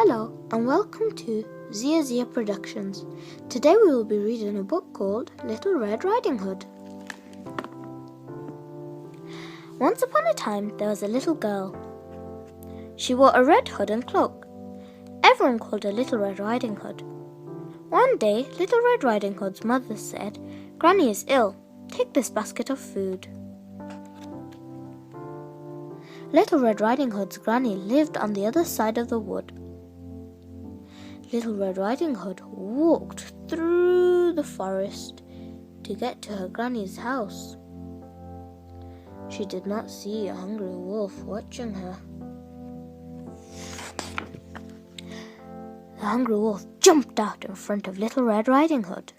Hello and welcome to Zia Zia Productions. Today we will be reading a book called Little Red Riding Hood. Once upon a time there was a little girl. She wore a red hood and cloak. Everyone called her Little Red Riding Hood. One day Little Red Riding Hood's mother said, "Granny is ill. Take this basket of food." Little Red Riding Hood's granny lived on the other side of the wood. Little Red Riding Hood walked through the forest to get to her granny's house. She did not see a hungry wolf watching her. The hungry wolf jumped out in front of Little Red Riding Hood.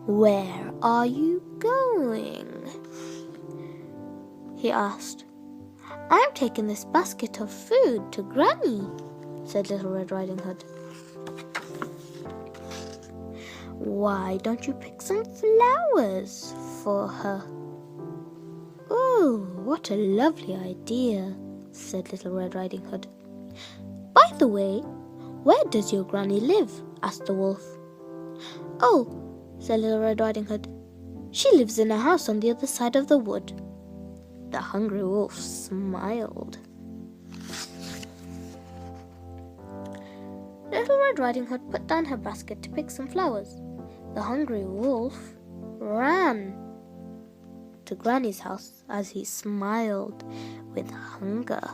"Where are you going?" he asked. "I'm taking this basket of food to Granny," said Little Red Riding Hood. "Why don't you pick some flowers for her?" "Oh, what a lovely idea," said Little Red Riding Hood. "By the way, where does your granny live?" asked the wolf. "Oh," said Little Red Riding Hood, "she lives in a house on the other side of the wood." The hungry wolf smiled. Little Red Riding Hood put down her basket to pick some flowers. The hungry wolf ran to Granny's house as he smiled with hunger.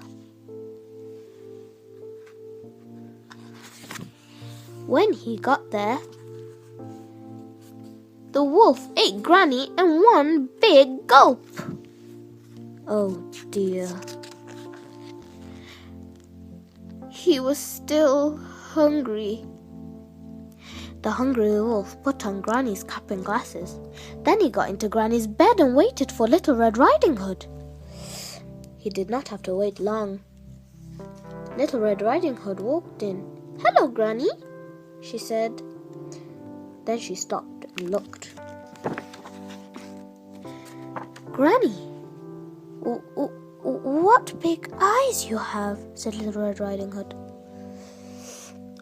When he got there, the wolf ate Granny in one big gulp. Oh dear. He was still hungry. The hungry wolf put on Granny's cap and glasses. Then he got into Granny's bed and waited for Little Red Riding Hood. He did not have to wait long. Little Red Riding Hood walked in. "Hello, Granny," she said. Then she stopped and looked. "Granny, what big eyes you have," said Little Red Riding Hood.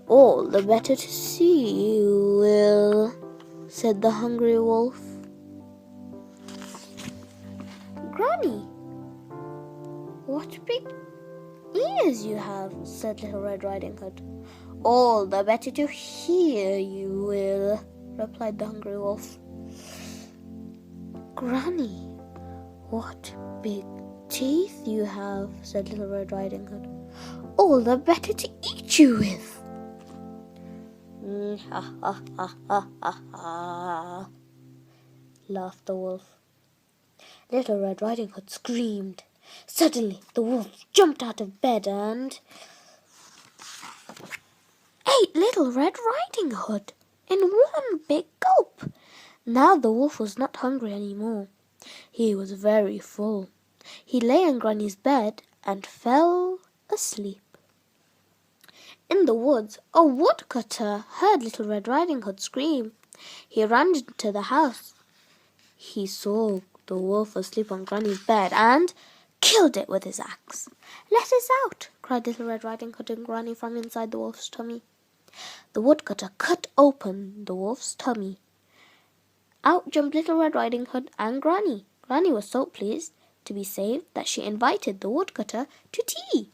"All the better to see you will," said the hungry wolf. "Granny, what big ears you have," said Little Red Riding Hood. "All the better to hear you will," replied the hungry wolf. "Granny, what big teeth you have," said Little Red Riding Hood. "All the better to eat you with." "Ha ha ha ha ha ha," laughed the wolf. Little Red Riding Hood screamed. Suddenly the wolf jumped out of bed and ate Little Red Riding Hood in one big gulp. Now the wolf was not hungry anymore. He was very full. He lay on Granny's bed and fell asleep. In the woods, a woodcutter heard Little Red Riding Hood scream. He ran into the house. He saw the wolf asleep on Granny's bed and killed it with his axe. "Let us out!" cried Little Red Riding Hood and Granny from inside the wolf's tummy. The woodcutter cut open the wolf's tummy. Out jumped Little Red Riding Hood and Granny. Granny was so pleased to be saved that she invited the woodcutter to tea.